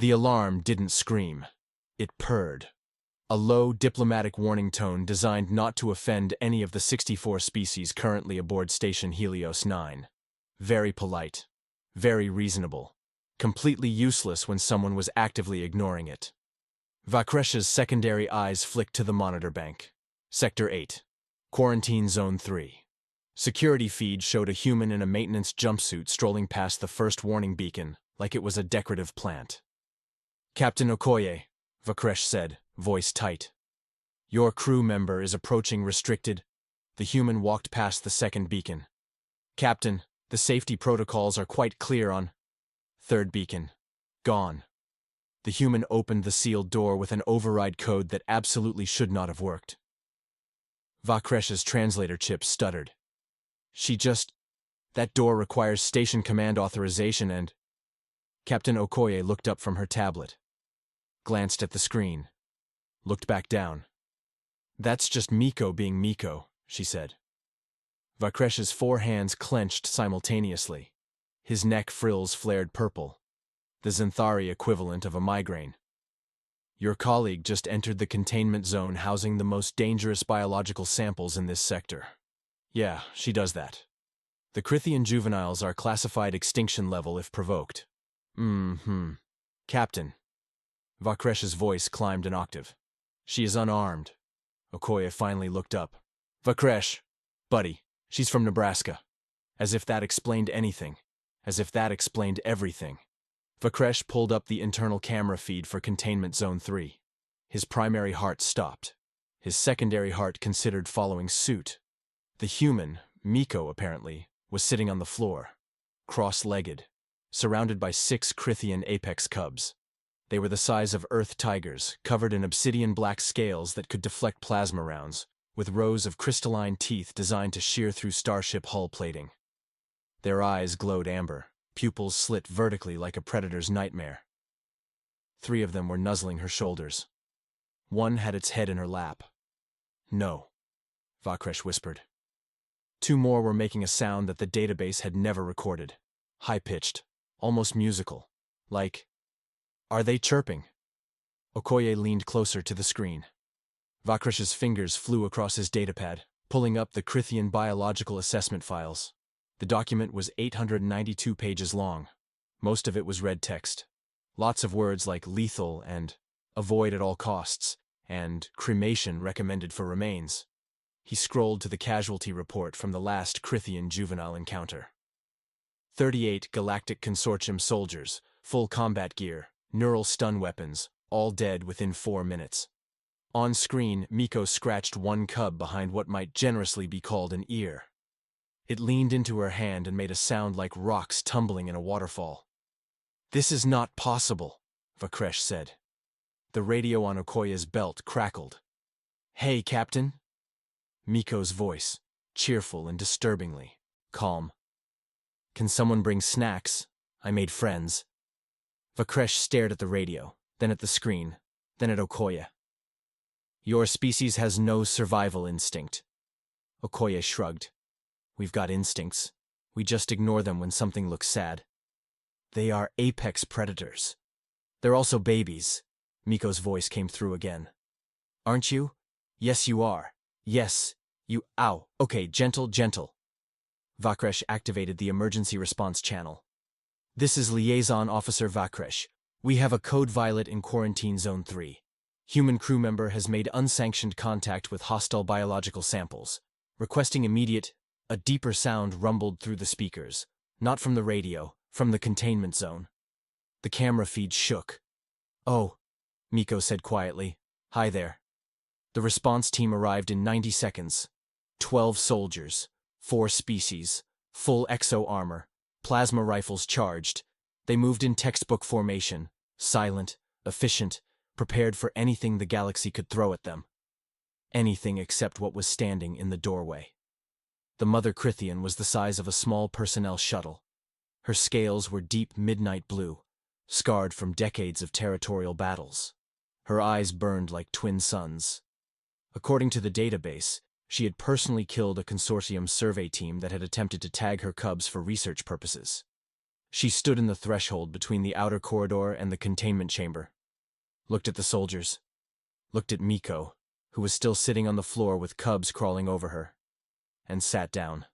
The alarm didn't scream. It purred. A low, diplomatic warning tone designed not to offend any of the 64 species currently aboard Station Helios 9. Very polite. Very reasonable. Completely useless when someone was actively ignoring it. Vakresh's secondary eyes flicked to the monitor bank. Sector 8. Quarantine Zone 3. Security feed showed a human in a maintenance jumpsuit strolling past the first warning beacon like it was a decorative plant. "Captain Okoye," Vakresh said, voice tight. "Your crew member is approaching restricted." The human walked past the second beacon. "Captain, the safety protocols are quite clear on..." Third beacon. Gone. The human opened the sealed door with an override code that absolutely should not have worked. Vakresh's translator chip stuttered. That door requires station command authorization and... Captain Okoye looked up from her tablet. Glanced at the screen. Looked back down. "That's just Miko being Miko," she said. Vakresh's 4 hands clenched simultaneously. His neck frills flared purple. The Xanthari equivalent of a migraine. "Your colleague just entered the containment zone housing the most dangerous biological samples in this sector." "Yeah, she does that. The Krythian juveniles are classified extinction level if provoked." "Captain." Vakresh's voice climbed an octave. "She is unarmed." Okoye finally looked up. "Vakresh, buddy, she's from Nebraska." As if that explained anything. As if that explained everything. Vakresh pulled up the internal camera feed for Containment Zone 3. His primary heart stopped. His secondary heart considered following suit. The human, Miko apparently, was sitting on the floor, cross-legged, surrounded by 6 Krythian apex cubs. They were the size of Earth tigers, covered in obsidian black scales that could deflect plasma rounds, with rows of crystalline teeth designed to shear through starship hull plating. Their eyes glowed amber, pupils slit vertically like a predator's nightmare. 3 of them were nuzzling her shoulders. One had its head in her lap. "No," Vakresh whispered. 2 more were making a sound that the database had never recorded. High-pitched, almost musical. Like, "Are they chirping?" Okoye leaned closer to the screen. Vakresh's fingers flew across his datapad, pulling up the Krythian biological assessment files. The document was 892 pages long. Most of it was red text. Lots of words like lethal and avoid at all costs, and cremation recommended for remains. He scrolled to the casualty report from the last Krythian juvenile encounter. 38 Galactic Consortium soldiers, full combat gear, neural stun weapons, all dead within 4 minutes. On screen, Miko scratched 1 cub behind what might generously be called an ear. It leaned into her hand and made a sound like rocks tumbling in a waterfall. "This is not possible," Vakresh said. The radio on Okoye's belt crackled. "Hey, Captain." Miko's voice, cheerful and disturbingly calm. "Can someone bring snacks? I made friends." Vakresh stared at the radio, then at the screen, then at Okoye. "Your species has no survival instinct." Okoye shrugged. "We've got instincts. We just ignore them when something looks sad." "They are apex predators. They're also babies." Miko's voice came through again. "Aren't you?" "Yes, you are. Yes, you..." "Ow. Okay, gentle, gentle." Vakresh activated the emergency response channel. "This is Liaison Officer Vakresh. We have a code violet in Quarantine Zone 3. Human crew member has made unsanctioned contact with hostile biological samples. Requesting immediate..." A deeper sound rumbled through the speakers. Not from the radio, from the containment zone. The camera feed shook. "Oh," Miko said quietly. "Hi there." The response team arrived in 90 seconds. 12 soldiers, 4 species, full exo armor, plasma rifles charged. They moved in textbook formation, silent, efficient, prepared for anything the galaxy could throw at them. Anything except what was standing in the doorway. The mother Krythian was the size of a small personnel shuttle. Her scales were deep midnight blue, scarred from decades of territorial battles. Her eyes burned like twin suns. According to the database, she had personally killed a consortium survey team that had attempted to tag her cubs for research purposes. She stood in the threshold between the outer corridor and the containment chamber, looked at the soldiers, looked at Miko, who was still sitting on the floor with cubs crawling over her, and sat down.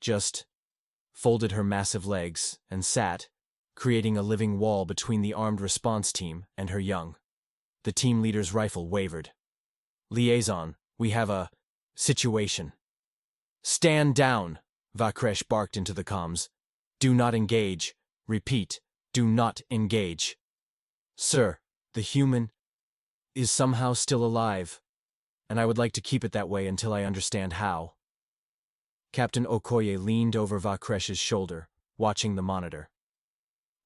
Just folded her massive legs and sat, creating a living wall between the armed response team and her young. The team leader's rifle wavered. "Liaison, we have a situation." "Stand down," Vakresh barked into the comms. "Do not engage. Repeat, do not engage." "Sir, the human is somehow still alive, and I would like to keep it that way until I understand how." Captain Okoye leaned over Vakresh's shoulder, watching the monitor.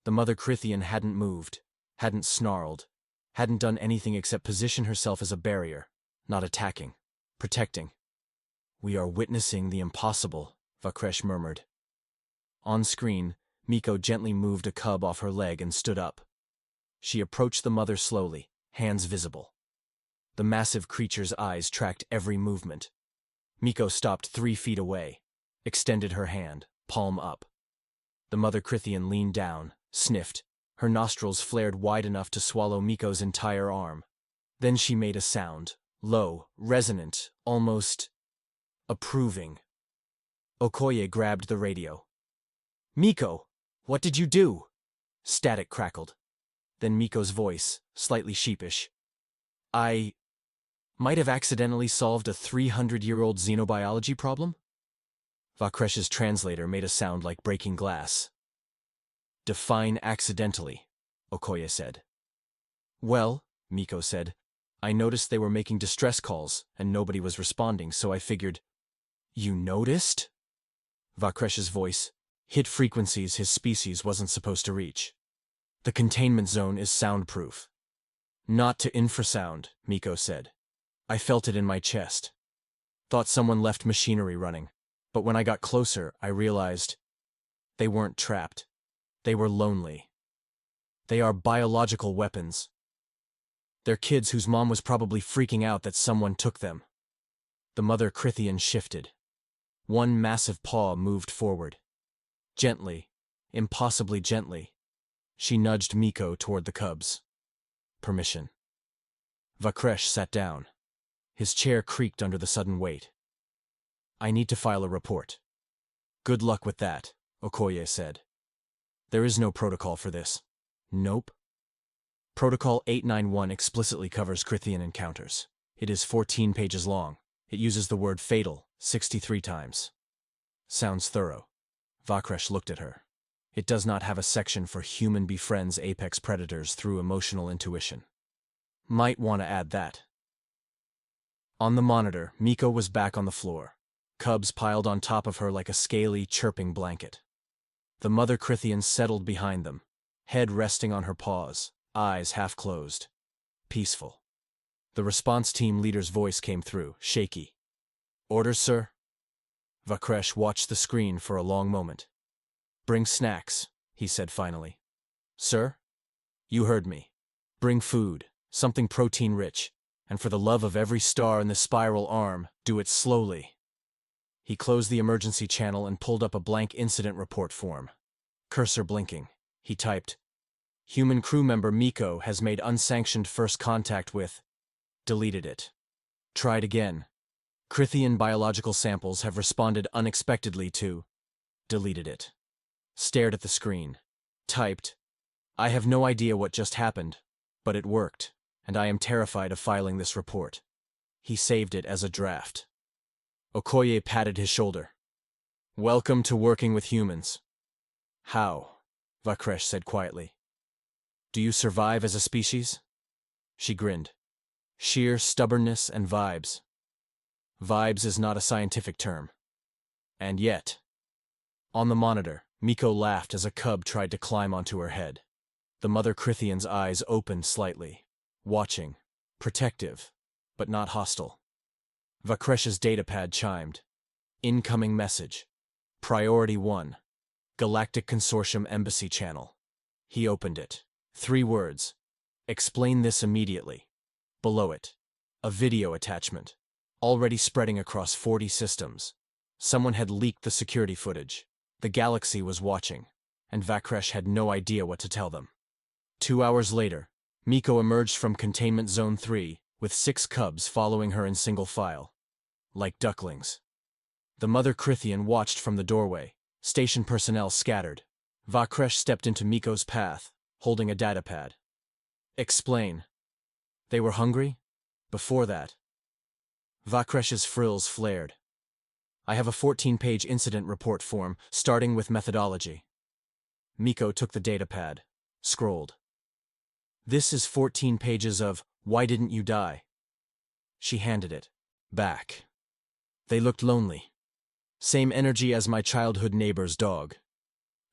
The mother Krythian hadn't moved, hadn't snarled, hadn't done anything except position herself as a barrier, not attacking, protecting. "We are witnessing the impossible," Vakresh murmured. On screen, Miko gently moved a cub off her leg and stood up. She approached the mother slowly, hands visible. The massive creature's eyes tracked every movement. Miko stopped 3 feet away, extended her hand, palm up. The mother Krythian leaned down, sniffed. Her nostrils flared wide enough to swallow Miko's entire arm. Then she made a sound, low, resonant, almost approving. Okoye grabbed the radio. "Miko, what did you do?" Static crackled. Then Miko's voice, slightly sheepish. "I might have accidentally solved a 300-year-old xenobiology problem?" Vakresh's translator made a sound like breaking glass. "Define accidentally," Okoye said. "Well," Miko said, "I noticed they were making distress calls, and nobody was responding, so I figured—" "You noticed?" Vakresh's voice hit frequencies his species wasn't supposed to reach. "The containment zone is soundproof." "Not to infrasound," Miko said. "I felt it in my chest. Thought someone left machinery running, but when I got closer, I realized they weren't trapped. They were lonely. They are biological weapons. They're kids whose mom was probably freaking out that someone took them." The mother Krythian shifted. One massive paw moved forward. Gently, impossibly gently, she nudged Miko toward the cubs. Permission. Vakresh sat down. His chair creaked under the sudden weight. "I need to file a report." "Good luck with that," Okoye said. "There is no protocol for this." "Nope." Protocol 891 explicitly covers Krythian encounters. It is 14 pages long. It uses the word fatal 63 times. Sounds thorough. Vakresh looked at her. It does not have a section for human befriends apex predators through emotional intuition. Might want to add that. On the monitor, Miko was back on the floor. Cubs piled on top of her like a scaly, chirping blanket. The mother Krythian settled behind them, head resting on her paws, eyes half closed. Peaceful. The response team leader's voice came through, shaky. "Orders, sir?" Vakresh watched the screen for a long moment. "Bring snacks," he said finally. "Sir?" "You heard me. Bring food, something protein-rich, and for the love of every star in the spiral arm, do it slowly." He closed the emergency channel and pulled up a blank incident report form. Cursor blinking, he typed, "Human crew member Miko has made unsanctioned first contact with..." Deleted it. Tried again. "Krythian biological samples have responded unexpectedly to..." Deleted it. Stared at the screen. Typed, "I have no idea what just happened, but it worked, and I am terrified of filing this report." He saved it as a draft. Okoye patted his shoulder. "Welcome to working with humans." "How?" Vakresh said quietly. "Do you survive as a species?" She grinned. "Sheer stubbornness and vibes." "Vibes is not a scientific term." "And yet." On the monitor, Miko laughed as a cub tried to climb onto her head. The mother Krythian's eyes opened slightly, watching, protective, but not hostile. Vakresh's datapad chimed. Incoming message. Priority 1. Galactic Consortium Embassy Channel. He opened it. 3 words. Explain this immediately. Below it, a video attachment, already spreading across 40 systems. Someone had leaked the security footage. The galaxy was watching. and Vakresh had no idea what to tell them. 2 hours later, Miko emerged from Containment Zone 3, with 6 cubs following her in single file. Like ducklings. The mother Krythian watched from the doorway, station personnel scattered. Vakresh stepped into Miko's path, holding a datapad. Explain. They were hungry? Before that. Vakresh's frills flared. I have a 14-page incident report form, starting with methodology. Miko took the datapad, scrolled. This is 14 pages of, why didn't you die? She handed it back. They looked lonely. Same energy as my childhood neighbor's dog.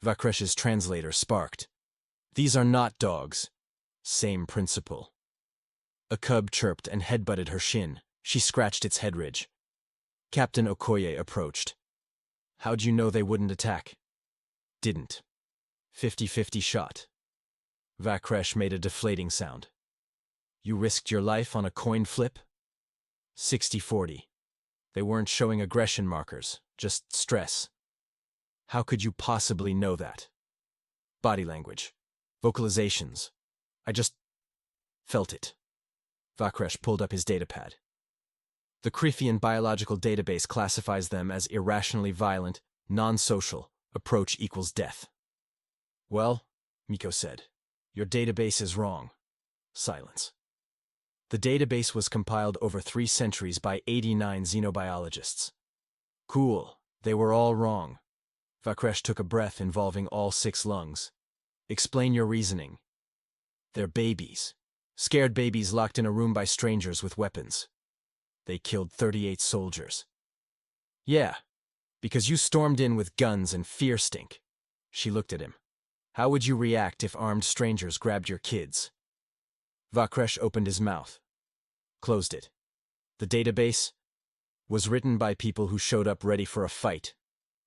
Vakresh's translator sparked. These are not dogs. Same principle. A cub chirped and headbutted her shin. She scratched its head ridge. Captain Okoye approached. How'd you know they wouldn't attack? Didn't. 50-50 shot. Vakresh made a deflating sound. You risked your life on a coin flip? 60-40. They weren't showing aggression markers, just stress. How could you possibly know that? Body language. Vocalizations. I just felt it. Vakresh pulled up his datapad. The Krythian biological database classifies them as irrationally violent, non-social, approach equals death. Well, Miko said, your database is wrong. Silence. The database was compiled over 3 centuries by 89 xenobiologists. Cool, they were all wrong. Vakresh took a breath involving all 6 lungs. Explain your reasoning. They're babies. Scared babies locked in a room by strangers with weapons. They killed 38 soldiers. Yeah, because you stormed in with guns and fear stink. She looked at him. How would you react if armed strangers grabbed your kids? Vakresh opened his mouth. Closed it. The database was written by people who showed up ready for a fight.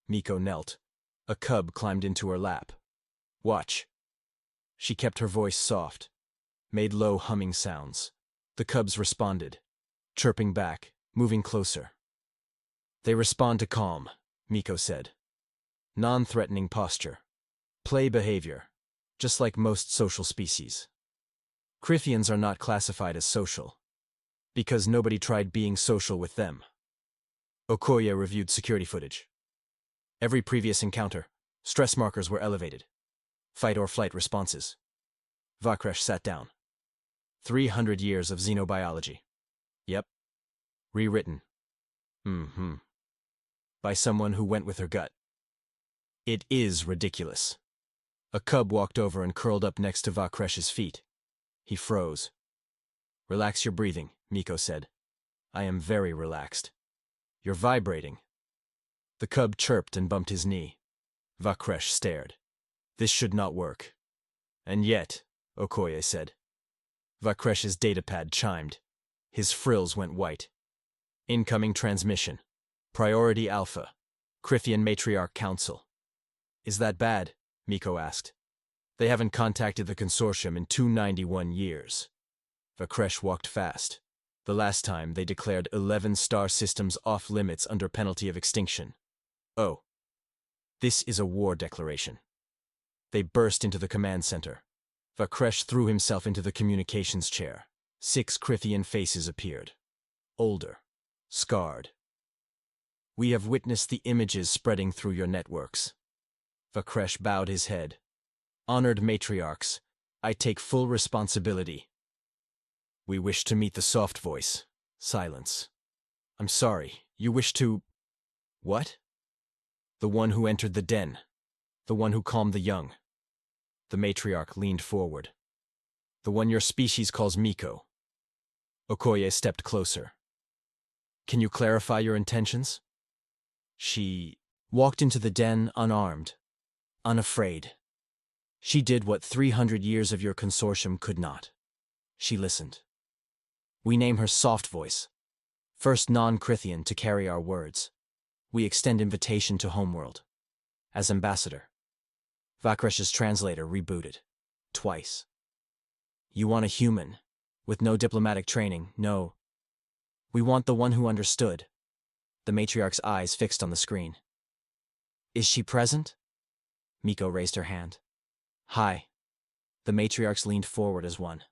Miko knelt. A cub climbed into her lap. Watch. She kept her voice soft. Made low humming sounds. The cubs responded. Chirping back, moving closer. They respond to calm, Miko said. Non-threatening posture. Play behavior, just like most social species. Krythians are not classified as social, because nobody tried being social with them. Okoye reviewed security footage. Every previous encounter, stress markers were elevated. Fight or flight responses. Vakresh sat down. 300 years of xenobiology. Yep. Rewritten. By someone who went with her gut. It is ridiculous. A cub walked over and curled up next to Vakresh's feet. He froze. Relax your breathing, Miko said. I am very relaxed. You're vibrating. The cub chirped and bumped his knee. Vakresh stared. This should not work. And yet, Okoye said. Vakresh's datapad chimed. His frills went white. Incoming transmission. Priority Alpha. Krythian Matriarch Council. Is that bad? Miko asked. They haven't contacted the consortium in 291 years. Vakresh walked fast. The last time they declared 11 star systems off limits under penalty of extinction. Oh. This is a war declaration. They burst into the command center. Vakresh threw himself into the communications chair. 6 Krythian faces appeared. Older. Scarred. We have witnessed the images spreading through your networks. Vakresh bowed his head. Honored matriarchs, I take full responsibility. We wish to meet the soft voice. Silence. I'm sorry, you wish to... What? The one who entered the den. The one who calmed the young. The matriarch leaned forward. The one your species calls Miko. Okoye stepped closer. Can you clarify your intentions? She walked into the den unarmed, unafraid. She did what 300 years of your consortium could not. She listened. We name her Soft Voice, first non-Krythian to carry our words. We extend invitation to Homeworld. As ambassador. Vakresh's translator rebooted. Twice. You want a human, with no diplomatic training, no. We want the one who understood. The matriarch's eyes fixed on the screen. Is she present? Miko raised her hand. Hi. The matriarchs leaned forward as one.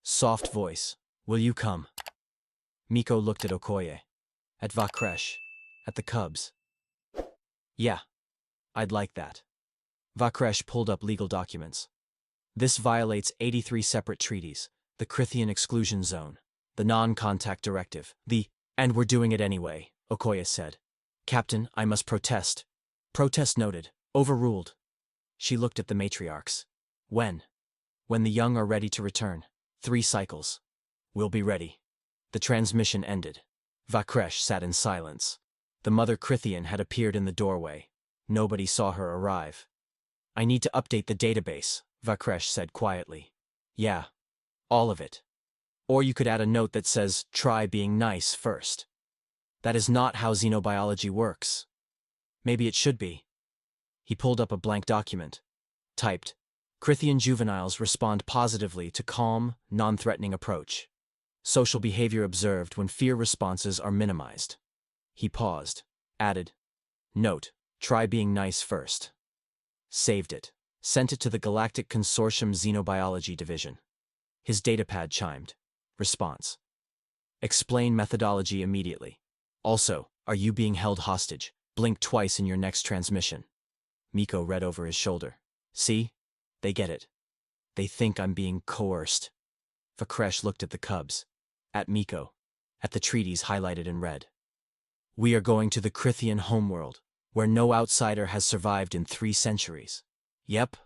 Soft voice. Will you come? Miko looked at Okoye, at Vakresh, at the cubs. Yeah, I'd like that. Vakresh pulled up legal documents. This violates 83 separate treaties, the Krythian exclusion zone, the non-contact directive, and we're doing it anyway, Okoye said. Captain, I must protest. Protest noted. Overruled. She looked at the matriarchs. When? When the young are ready to return. 3 cycles. We'll be ready. The transmission ended. Vakresh sat in silence. The mother Krythian had appeared in the doorway. Nobody saw her arrive. I need to update the database, Vakresh said quietly. Yeah, all of it. Or you could add a note that says, try being nice first. That is not how xenobiology works. Maybe it should be. He pulled up a blank document. Typed, Krythian juveniles respond positively to calm, non-threatening approach. Social behavior observed when fear responses are minimized. He paused, added, note, try being nice first. Saved it, sent it to the Galactic Consortium Xenobiology Division. His datapad chimed. Response. Explain methodology immediately. Also, are you being held hostage? Blink twice in your next transmission. Miko read over his shoulder. See? They get it. They think I'm being coerced. Vakresh looked at the cubs, at Miko, at the treaties highlighted in red. We are going to the Krythian homeworld, where no outsider has survived in 3 centuries. Yep,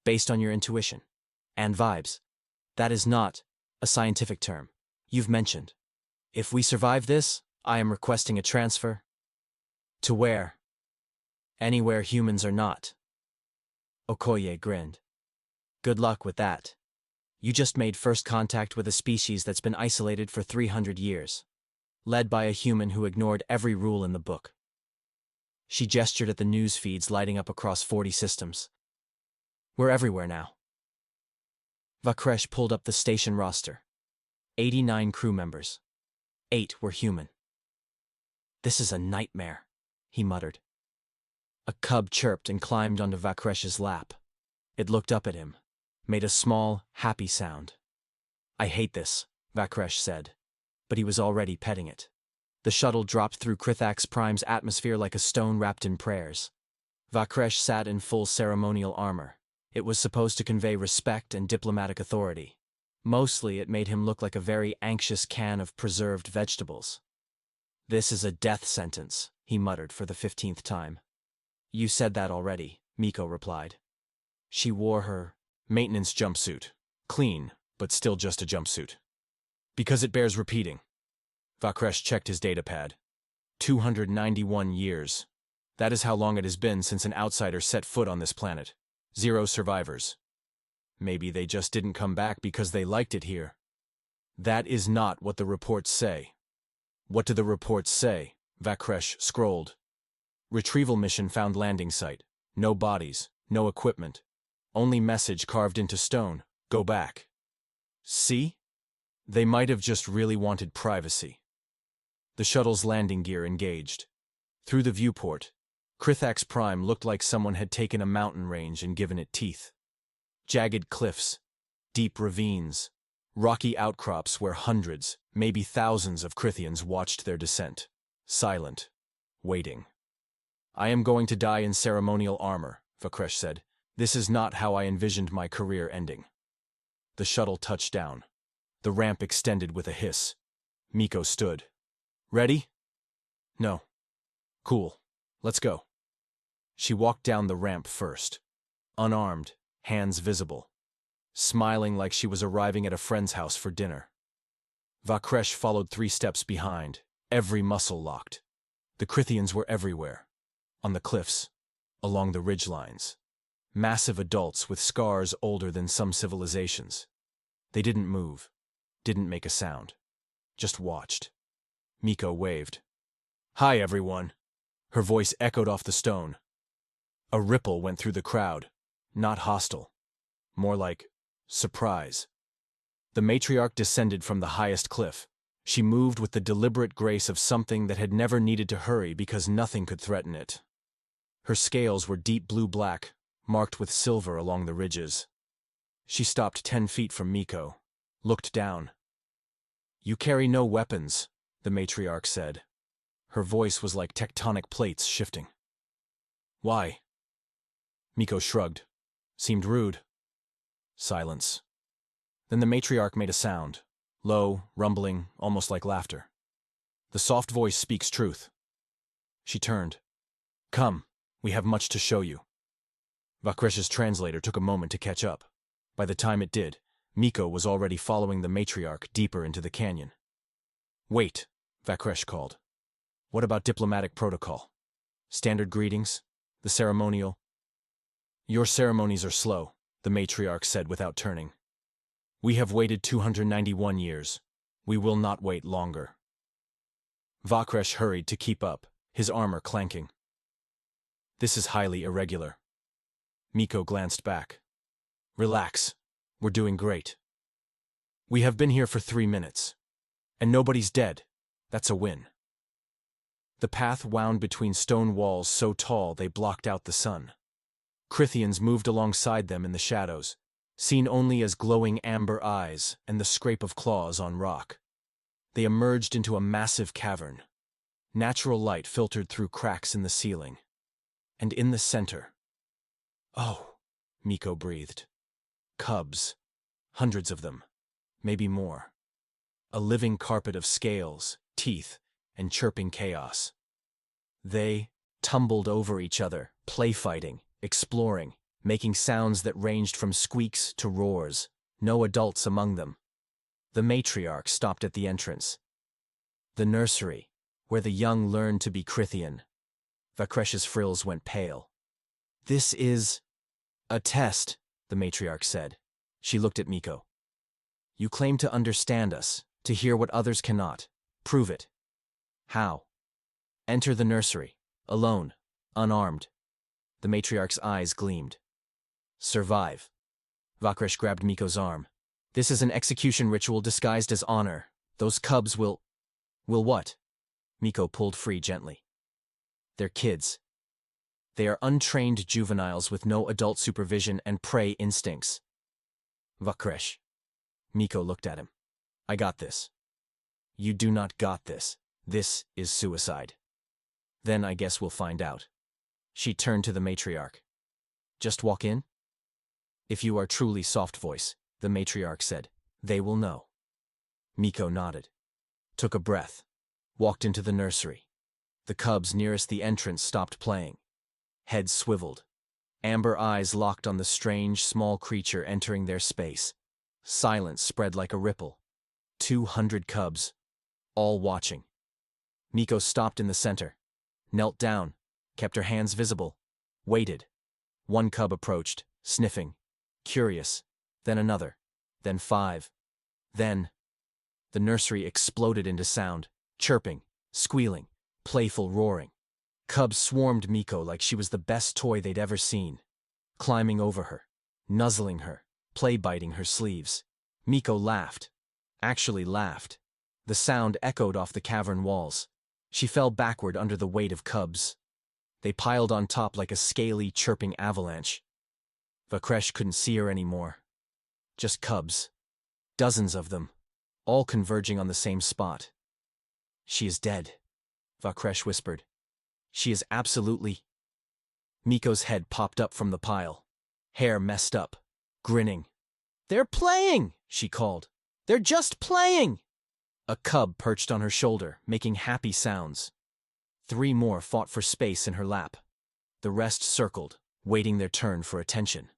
based on your intuition. And vibes. That is not a scientific term. You've mentioned. If we survive this, I am requesting a transfer. To where? Anywhere humans are not. Okoye grinned. Good luck with that. You just made first contact with a species that's been isolated for 300 years. Led by a human who ignored every rule in the book. She gestured at the news feeds lighting up across 40 systems. We're everywhere now. Vakresh pulled up the station roster. 89 crew members. 8 were human. This is a nightmare, he muttered. A cub chirped and climbed onto Vakresh's lap. It looked up at him, made a small, happy sound. I hate this, Vakresh said, but he was already petting it. The shuttle dropped through Krythian Prime's atmosphere like a stone wrapped in prayers. Vakresh sat in full ceremonial armor. It was supposed to convey respect and diplomatic authority. Mostly it made him look like a very anxious can of preserved vegetables. This is a death sentence, he muttered for the 15th time. You said that already, Miko replied. She wore her maintenance jumpsuit. Clean, but still just a jumpsuit. Because it bears repeating. Vakresh checked his datapad. 291 years. That is how long it has been since an outsider set foot on this planet. 0 survivors. Maybe they just didn't come back because they liked it here. That is not what the reports say. What do the reports say? Vakresh scrolled. Retrieval mission found landing site. No bodies, no equipment. Only message carved into stone. Go back. See? They might have just really wanted privacy. The shuttle's landing gear engaged. Through the viewport, Krythian Prime looked like someone had taken a mountain range and given it teeth. Jagged cliffs, deep ravines, rocky outcrops where hundreds, maybe thousands of Krythians watched their descent. Silent. Waiting. I am going to die in ceremonial armor, Vakresh said. This is not how I envisioned my career ending. The shuttle touched down. The ramp extended with a hiss. Miko stood. Ready? No. Cool. Let's go. She walked down the ramp first. Unarmed, hands visible. Smiling like she was arriving at a friend's house for dinner. Vakresh followed 3 steps behind, every muscle locked. The Krythians were everywhere. On the cliffs, along the ridgelines. Massive adults with scars older than some civilizations. They didn't move, didn't make a sound. Just watched. Miko waved. Hi, everyone. Her voice echoed off the stone. A ripple went through the crowd, not hostile. More like surprise. The matriarch descended from the highest cliff. She moved with the deliberate grace of something that had never needed to hurry because nothing could threaten it. Her scales were deep blue-black, marked with silver along the ridges. She stopped 10 feet from Miko, looked down. "You carry no weapons," the matriarch said. Her voice was like tectonic plates shifting. "Why?" Miko shrugged. Seemed rude. Silence. Then the matriarch made a sound, low, rumbling, almost like laughter. The soft voice speaks truth. She turned. "Come, we have much to show you." Vakresh's translator took a moment to catch up. By the time it did, Miko was already following the matriarch deeper into the canyon. "Wait," Vakresh called. "What about diplomatic protocol? Standard greetings? The ceremonial?" "Your ceremonies are slow," the matriarch said without turning. "We have waited 291 years. We will not wait longer." Vakresh hurried to keep up, his armor clanking. "This is highly irregular." Miko glanced back. "Relax. We're doing great. We have been here for 3 minutes. And nobody's dead. That's a win." The path wound between stone walls so tall they blocked out the sun. Krythians moved alongside them in the shadows, seen only as glowing amber eyes and the scrape of claws on rock. They emerged into a massive cavern. Natural light filtered through cracks in the ceiling. And in the center— "Oh," Miko breathed. Cubs. Hundreds of them. Maybe more. A living carpet of scales, teeth, and chirping chaos. They tumbled over each other, play-fighting, exploring, making sounds that ranged from squeaks to roars, no adults among them. The matriarch stopped at the entrance. "The nursery, where the young learn to be Krythian." Vakresh's frills went pale. "This is a test," the matriarch said. She looked at Miko. "You claim to understand us, to hear what others cannot. Prove it." "How?" "Enter the nursery, alone, unarmed." The matriarch's eyes gleamed. "Survive." Vakresh grabbed Miko's arm. "This is an execution ritual disguised as honor. Those cubs will— "Will what?" Miko pulled free gently. "They're kids. They are untrained juveniles with no adult supervision and prey instincts." "Vakresh." Miko looked at him. "I got this." "You do not got this. This is suicide." "Then I guess we'll find out." She turned to the matriarch. "Just walk in?" "If you are truly soft voice," the matriarch said, "they will know." Miko nodded, took a breath, walked into the nursery. The cubs nearest the entrance stopped playing. Heads swiveled. Amber eyes locked on the strange, small creature entering their space. Silence spread like a ripple. 200 cubs, all watching. Miko stopped in the center, knelt down, kept her hands visible, waited. One cub approached, sniffing, curious, then another, then 5. Then the nursery exploded into sound, chirping, squealing, playful roaring. Cubs swarmed Miko like she was the best toy they'd ever seen, climbing over her, nuzzling her, play-biting her sleeves. Miko laughed, actually laughed. The sound echoed off the cavern walls. She fell backward under the weight of cubs. They piled on top like a scaly, chirping avalanche. Vakresh couldn't see her anymore. Just cubs. Dozens of them, all converging on the same spot. "She is dead," Vakresh whispered. "She is absolutely—" Miko's head popped up from the pile, hair messed up, grinning. "They're playing!" she called. "They're just playing!" A cub perched on her shoulder, making happy sounds. 3 more fought for space in her lap. The rest circled, waiting their turn for attention.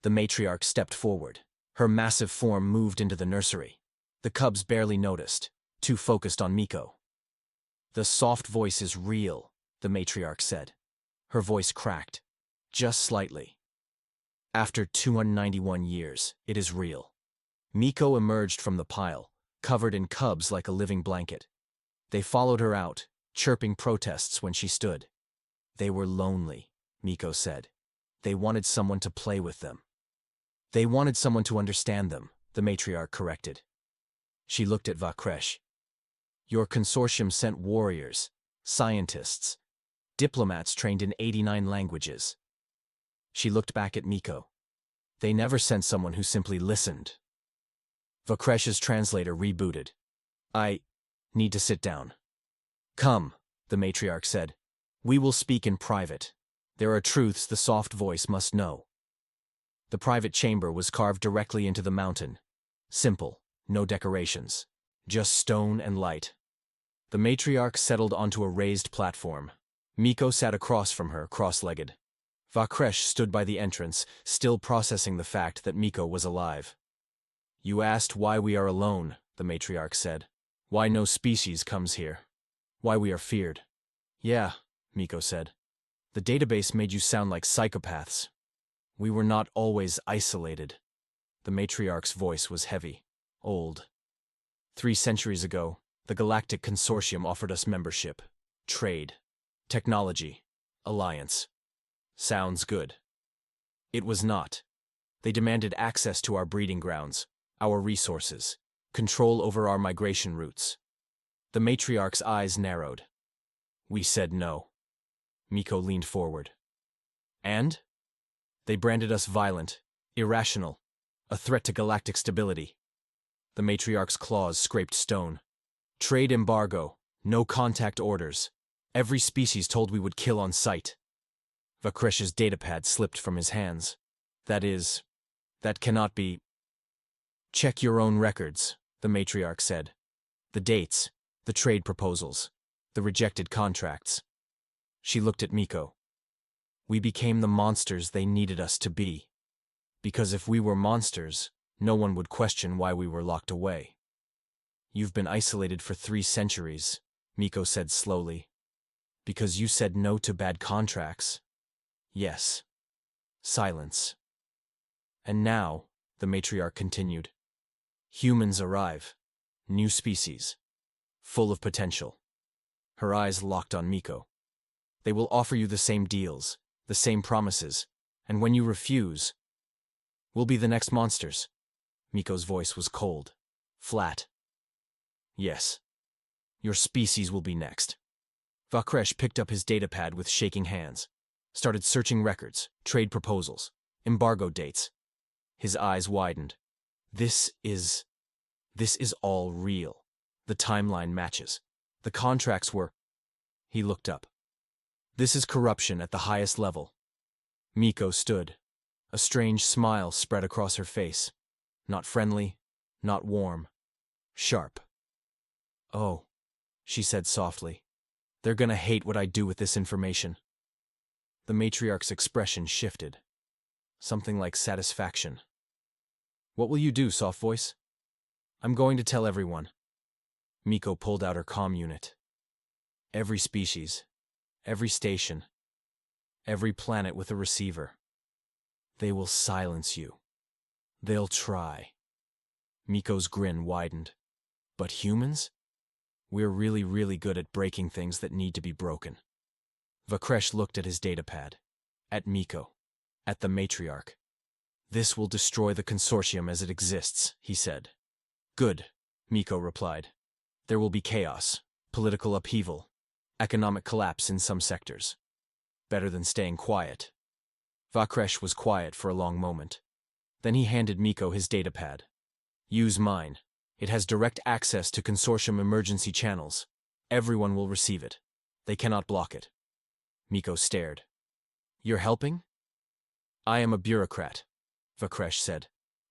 The matriarch stepped forward. Her massive form moved into the nursery. The cubs barely noticed, too focused on Miko. "The soft voice is real," the matriarch said. Her voice cracked, just slightly. "After 291 years, it is real." Miko emerged from the pile, covered in cubs like a living blanket. They followed her out, chirping protests when she stood. "They were lonely," Miko said. "They wanted someone to play with them." "They wanted someone to understand them," the matriarch corrected. She looked at Vakresh. "Your consortium sent warriors, scientists. Diplomats trained in 89 languages. She looked back at Miko. They never sent someone who simply listened. Vakresh's translator rebooted. I need to sit down. Come, the matriarch said. We will speak in private. There are truths the soft voice must know. The private chamber was carved directly into the mountain. Simple, no decorations. Just stone and light. The matriarch settled onto a raised platform. Miko sat across from her, cross-legged. Vakresh stood by the entrance, still processing the fact that Miko was alive. You asked why we are alone, the matriarch said. Why no species comes here. Why we are feared. Yeah, Miko said. The database made you sound like psychopaths. We were not always isolated. The matriarch's voice was heavy, old. 3 centuries ago, the Galactic Consortium offered us membership, trade, technology, alliance. Sounds good. It was not. They demanded access to our breeding grounds, our resources, control over our migration routes. The matriarch's eyes narrowed. We said no. Miko leaned forward. And? They branded us violent, irrational, a threat to galactic stability. The matriarch's claws scraped stone. Trade embargo, no contact orders. Every species told we would kill on sight. Vakresh's datapad slipped from his hands. That cannot be. Check your own records, the matriarch said. The dates, the trade proposals, the rejected contracts. She looked at Miko. We became the monsters they needed us to be. Because if we were monsters, no one would question why we were locked away. You've been isolated for 3 centuries, Miko said slowly. Because you said no to bad contracts. Yes. Silence. And now, the matriarch continued. Humans arrive. New species. Full of potential. Her eyes locked on Miko. They will offer you the same deals, the same promises, and when you refuse, we'll be the next monsters. Miko's voice was cold, flat. Yes. Your species will be next. Vakresh picked up his datapad with shaking hands, started searching records, trade proposals, embargo dates. His eyes widened. This is all real. The timeline matches. The contracts were. He looked up. This is corruption at the highest level. Miko stood. A strange smile spread across her face. Not friendly, not warm. Sharp. Oh, she said softly. They're gonna hate what I do with this information. The matriarch's expression shifted. Something like satisfaction. What will you do, soft voice? I'm going to tell everyone. Miko pulled out her comm unit. Every species, every station, every planet with a receiver. They will silence you. They'll try. Miko's grin widened. But humans? We're really, really good at breaking things that need to be broken. Vakresh looked at his datapad. At Miko. At the matriarch. This will destroy the consortium as it exists, he said. Good, Miko replied. There will be chaos, political upheaval, economic collapse in some sectors. Better than staying quiet. Vakresh was quiet for a long moment. Then he handed Miko his datapad. Use mine. It has direct access to consortium emergency channels. Everyone will receive it. They cannot block it. Miko stared. You're helping? I am a bureaucrat, Vakresh said.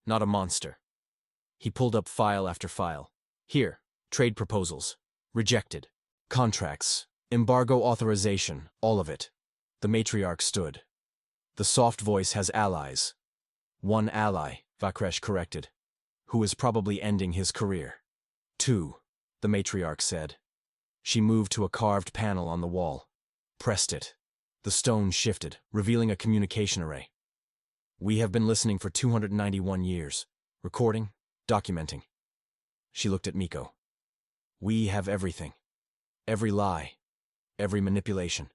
Not a monster. He pulled up file after file. Here, trade proposals. Rejected. Contracts. Embargo authorization. All of it. The matriarch stood. The soft voice has allies. One ally, Vakresh corrected, who is probably ending his career. 2, the matriarch said. She moved to a carved panel on the wall. Pressed it. The stone shifted, revealing a communication array. We have been listening for 291 years. Recording, documenting. She looked at Miko. We have everything. Every lie. Every manipulation.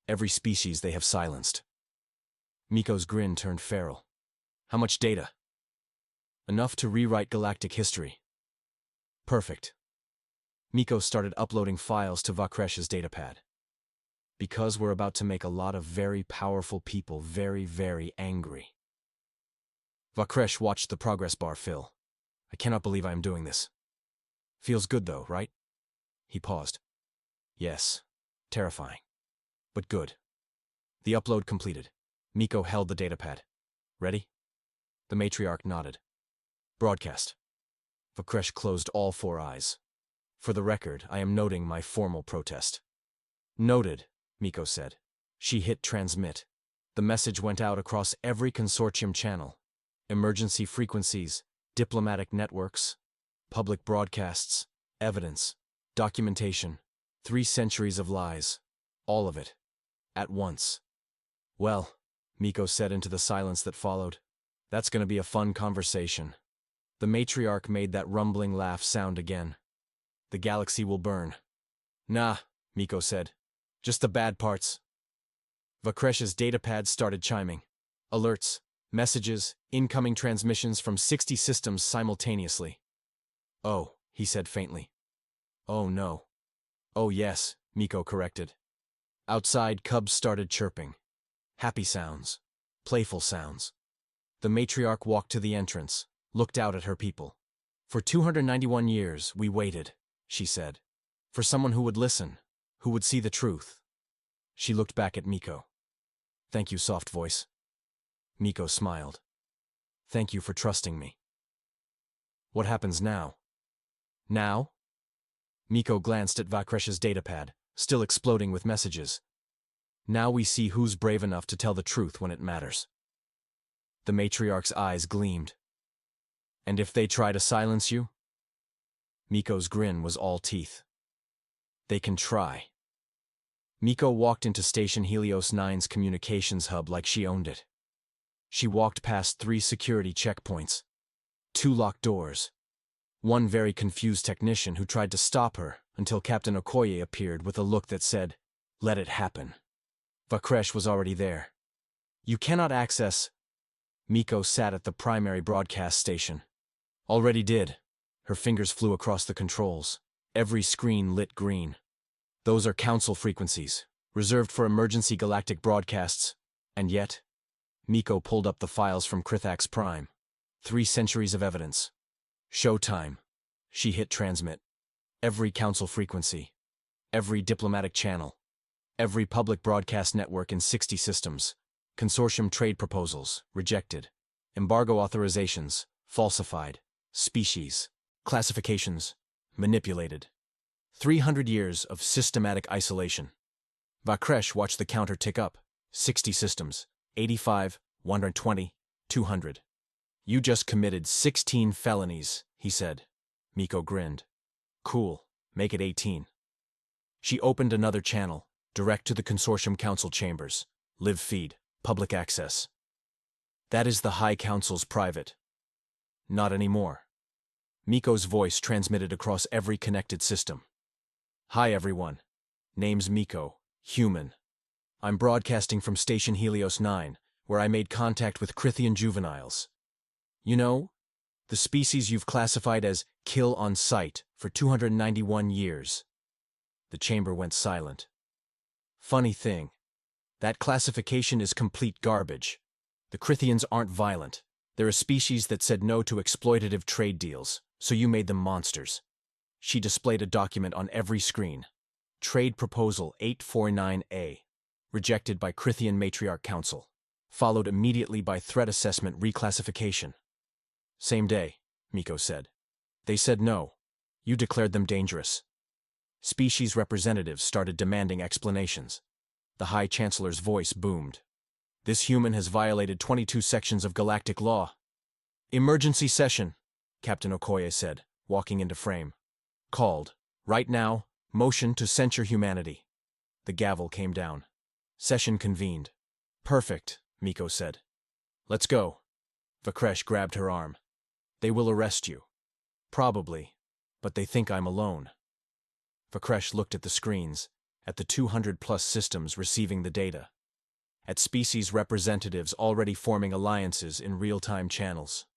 Every species they have silenced. Miko's grin turned feral. How much data? Enough to rewrite galactic history. Perfect. Miko started uploading files to Vakresh's datapad. Because we're about to make a lot of very powerful people very, very angry. Vakresh watched the progress bar fill. I cannot believe I am doing this. Feels good though, right? He paused. Yes. Terrifying. But good. The upload completed. Miko held the datapad. Ready? The matriarch nodded. Broadcast. Vakresh closed all 4 eyes. For the record, I am noting my formal protest. Noted, Miko said. She hit transmit. The message went out across every consortium channel. Emergency frequencies, diplomatic networks, public broadcasts, evidence, documentation, 3 centuries of lies. All of it. At once. Well, Miko said into the silence that followed, that's going to be a fun conversation. The matriarch made that rumbling laugh sound again. The galaxy will burn. Nah, Miko said. Just the bad parts. Vakresh's datapad started chiming. Alerts, messages, incoming transmissions from 60 systems simultaneously. Oh, he said faintly. Oh no. Oh yes, Miko corrected. Outside, cubs started chirping. Happy sounds. Playful sounds. The matriarch walked to the entrance, looked out at her people. For 291 years, we waited, she said. For someone who would listen, who would see the truth. She looked back at Miko. Thank you, soft voice. Miko smiled. Thank you for trusting me. What happens now? Now? Miko glanced at Vakresh's datapad, still exploding with messages. Now we see who's brave enough to tell the truth when it matters. The matriarch's eyes gleamed. And if they try to silence you? Miko's grin was all teeth. They can try. Miko walked into Station Helios 9's communications hub like she owned it. She walked past 3 security checkpoints. 2 locked doors. 1 very confused technician who tried to stop her until Captain Okoye appeared with a look that said, "Let it happen." Vakresh was already there. You cannot access. Miko sat at the primary broadcast station. Already did. Her fingers flew across the controls. Every screen lit green. Those are council frequencies, reserved for emergency galactic broadcasts. And yet, Miko pulled up the files from Krythian's Prime. 3 centuries of evidence. Showtime. She hit transmit. Every council frequency. Every diplomatic channel. Every public broadcast network in 60 systems. Consortium trade proposals, rejected. Embargo authorizations, falsified. Species, classifications, manipulated. 300 years of systematic isolation. Vakresh watched the counter tick up. 60 systems, 85, 120, 200. You just committed 16 felonies, he said. Miko grinned. Cool, make it 18. She opened another channel, direct to the Consortium Council chambers. Live feed, public access. That is the High Council's private. Not anymore. Miko's voice transmitted across every connected system. Hi everyone. Name's Miko, human. I'm broadcasting from Station Helios 9, where I made contact with Krythian juveniles. You know, the species you've classified as kill on sight for 291 years. The chamber went silent. Funny thing, that classification is complete garbage. The Krythians aren't violent. They're a species that said no to exploitative trade deals, so you made them monsters. She displayed a document on every screen. Trade Proposal 849A, rejected by Krythian Matriarch Council, followed immediately by Threat Assessment Reclassification. Same day, Miko said. They said no. You declared them dangerous. Species representatives started demanding explanations. The High Chancellor's voice boomed. This human has violated 22 sections of galactic law. Emergency session, Captain Okoye said, walking into frame. Called. Right now, motion to censure humanity. The gavel came down. Session convened. Perfect, Miko said. Let's go. Vakresh grabbed her arm. They will arrest you. Probably, but they think I'm alone. Vakresh looked at the screens, at the 200-plus systems receiving the data, at species representatives already forming alliances in real-time channels.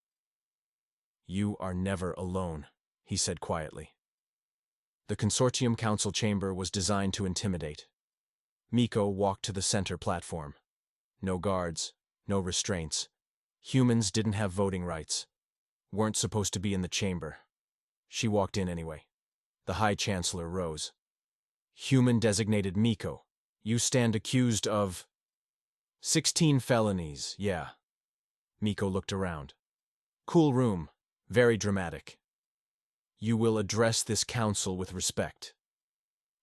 You are never alone, he said quietly. The Consortium Council chamber was designed to intimidate. Miko walked to the center platform. No guards, no restraints. Humans didn't have voting rights. Weren't supposed to be in the chamber. She walked in anyway. The High Chancellor rose. Human-designated Miko, you stand accused of 16 felonies, yeah. Miko looked around. Cool room, very dramatic. You will address this council with respect.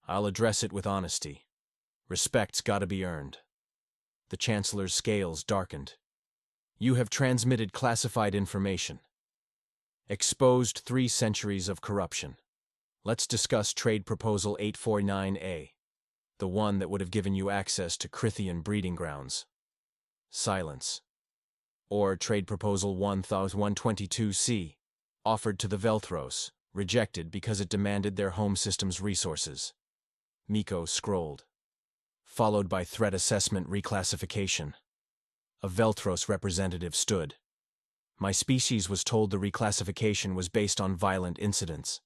I'll address it with honesty. Respect's gotta be earned. The Chancellor's scales darkened. You have transmitted classified information. Exposed 3 centuries of corruption. Let's discuss Trade Proposal 849A, the one that would have given you access to Krythian breeding grounds. Silence. Or Trade Proposal 1122C, offered to the Velthros, rejected because it demanded their home system's resources. Miko scrolled. Followed by Threat Assessment Reclassification. A Velthros representative stood. My species was told the reclassification was based on violent incidents.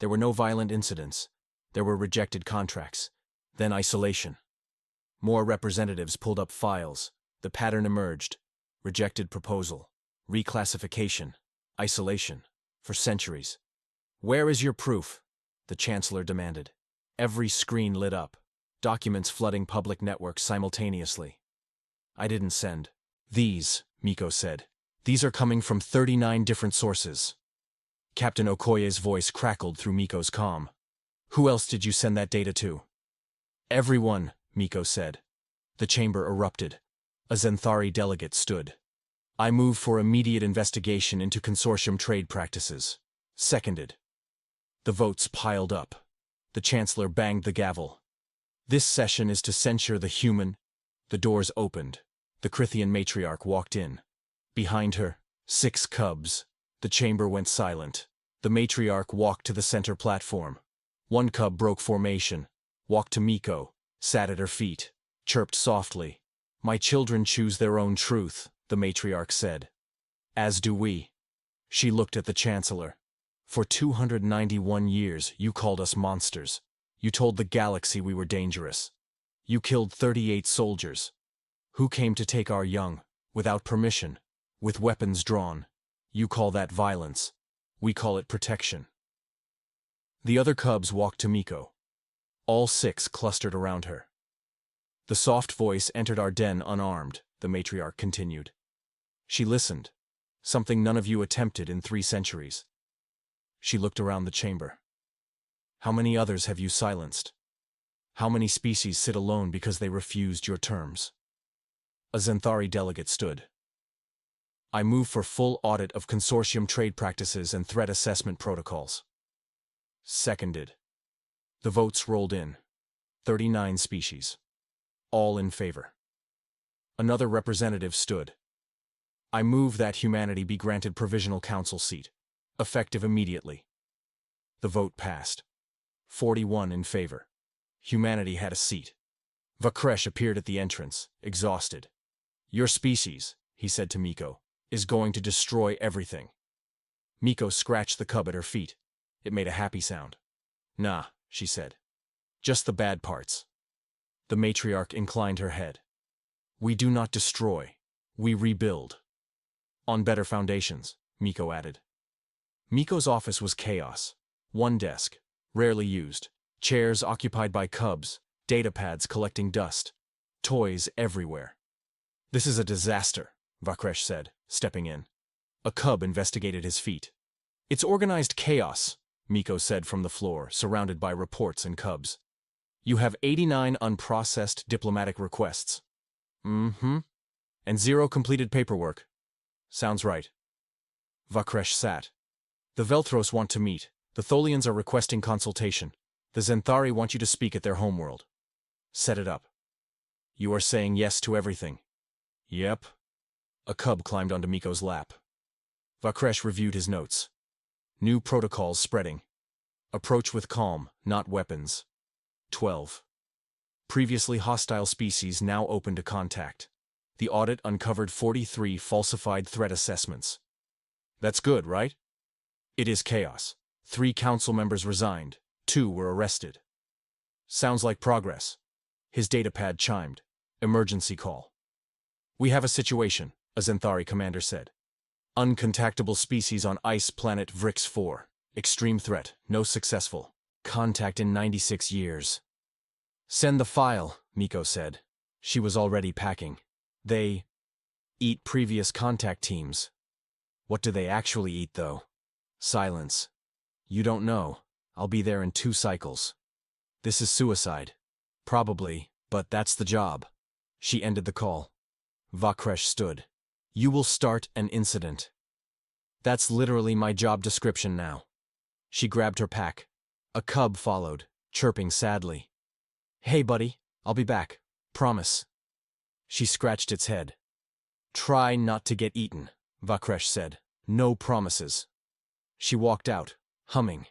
There were no violent incidents. There were rejected contracts. Then isolation. More representatives pulled up files. The pattern emerged. Rejected proposal. Reclassification. Isolation. For centuries. Where is your proof? The Chancellor demanded. Every screen lit up. Documents flooding public networks simultaneously. I didn't send these, Miko said. These are coming from 39 different sources. Captain Okoye's voice crackled through Miko's comm. Who else did you send that data to? Everyone, Miko said. The chamber erupted. A Zenthari delegate stood. I move for immediate investigation into consortium trade practices. Seconded. The votes piled up. The Chancellor banged the gavel. This session is to censure the human. The doors opened. The Krythian matriarch walked in. Behind her, 6 cubs. The chamber went silent. The matriarch walked to the center platform. 1 cub broke formation, walked to Miko, sat at her feet, chirped softly. My children choose their own truth, the matriarch said. As do we. She looked at the Chancellor. For 291 years, you called us monsters. You told the galaxy we were dangerous. You killed 38 soldiers. Who came to take our young, without permission, with weapons drawn. You call that violence. We call it protection. The other cubs walked to Miko. All 6 clustered around her. The soft voice entered our den unarmed, the matriarch continued. She listened, something none of you attempted in 3 centuries. She looked around the chamber. How many others have you silenced? How many species sit alone because they refused your terms? A Zenthari delegate stood. I move for full audit of consortium trade practices and threat assessment protocols. Seconded. The votes rolled in. 39 species. All in favor. Another representative stood. I move that humanity be granted provisional council seat, effective immediately. The vote passed. 41 in favor. Humanity had a seat. Vakresh appeared at the entrance, exhausted. Your species, he said to Miko, is going to destroy everything. Miko scratched the cub at her feet. It made a happy sound. Nah, she said. Just the bad parts. The matriarch inclined her head. We do not destroy. We rebuild. On better foundations, Miko added. Miko's office was chaos. 1 desk, rarely used. Chairs occupied by cubs. Datapads collecting dust. Toys everywhere. This is a disaster, Vakresh said, stepping in. A cub investigated his feet. It's organized chaos, Miko said from the floor, surrounded by reports and cubs. You have 89 unprocessed diplomatic requests. Mm-hmm. And 0 completed paperwork. Sounds right. Vakresh sat. The Velthros want to meet. The Tholians are requesting consultation. The Zenthari want you to speak at their homeworld. Set it up. You are saying yes to everything. Yep. A cub climbed onto Miko's lap. Vakresh reviewed his notes. New protocols spreading. Approach with calm, not weapons. 12. Previously hostile species now open to contact. The audit uncovered 43 falsified threat assessments. That's good, right? It is chaos. 3 council members resigned. 2 were arrested. Sounds like progress. His datapad chimed. Emergency call. We have a situation, a Zenthari commander said. Uncontactable species on ice planet Vrix 4. Extreme threat, no successful. Contact in 96 years. Send the file, Miko said. She was already packing. They eat previous contact teams. What do they actually eat, though? Silence. You don't know. I'll be there in 2 cycles. This is suicide. Probably, but that's the job. She ended the call. Vakresh stood. You will start an incident. That's literally my job description now. She grabbed her pack. A cub followed, chirping sadly. Hey, buddy, I'll be back. Promise. She scratched its head. Try not to get eaten, Vakresh said. No promises. She walked out, humming.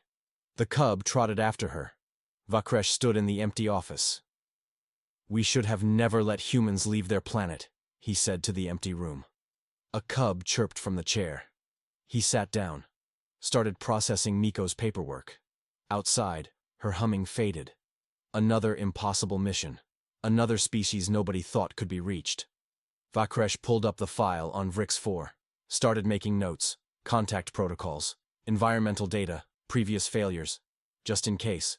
The cub trotted after her. Vakresh stood in the empty office. We should have never let humans leave their planet, he said to the empty room. A cub chirped from the chair. He sat down, started processing Miko's paperwork. Outside, her humming faded. Another impossible mission. Another species nobody thought could be reached. Vakresh pulled up the file on Vrix 4, started making notes, contact protocols, environmental data, previous failures, just in case.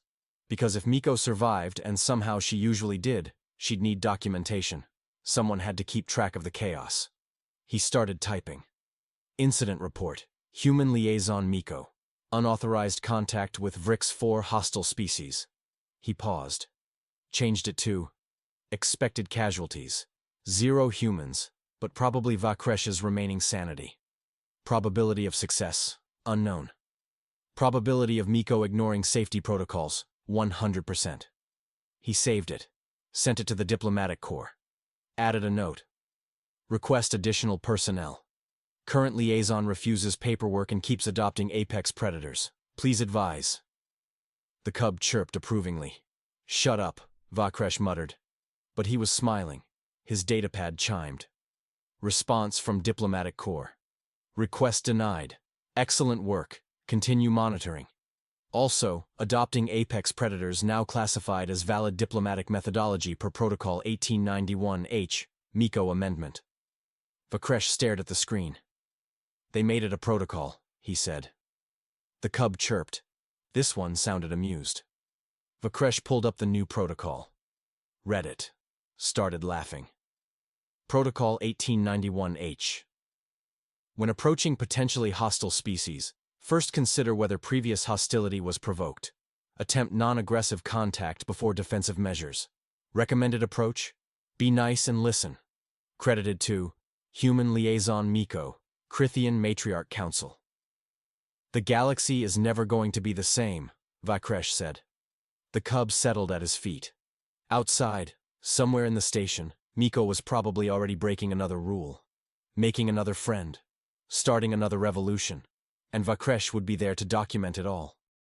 Because if Miko survived, and somehow she usually did, she'd need documentation. Someone had to keep track of the chaos. He started typing. Incident report. Human liaison Miko. Unauthorized contact with Vrix 4 hostile species. He paused. Changed it to expected casualties. 0 humans, but probably Vakresh's remaining sanity. Probability of success. Unknown. Probability of Miko ignoring safety protocols. 100%. He saved it. Sent it to the diplomatic corps. Added a note. Request additional personnel. Current liaison refuses paperwork and keeps adopting apex predators. Please advise. The cub chirped approvingly. Shut up, Vakresh muttered. But he was smiling. His datapad chimed. Response from diplomatic corps. Request denied. Excellent work. Continue monitoring. Also, adopting apex predators now classified as valid diplomatic methodology per Protocol 1891H, Miko Amendment. Vakresh stared at the screen. They made it a protocol, he said. The cub chirped. This one sounded amused. Vakresh pulled up the new protocol. Read it. Started laughing. Protocol 1891H. When approaching potentially hostile species, first consider whether previous hostility was provoked. Attempt non-aggressive contact before defensive measures. Recommended approach? Be nice and listen. Credited to Human Liaison Miko, Krythian Matriarch Council. The galaxy is never going to be the same, Vakresh said. The cub settled at his feet. Outside, somewhere in the station, Miko was probably already breaking another rule. Making another friend. Starting another revolution. And Vakresh would be there to document it all.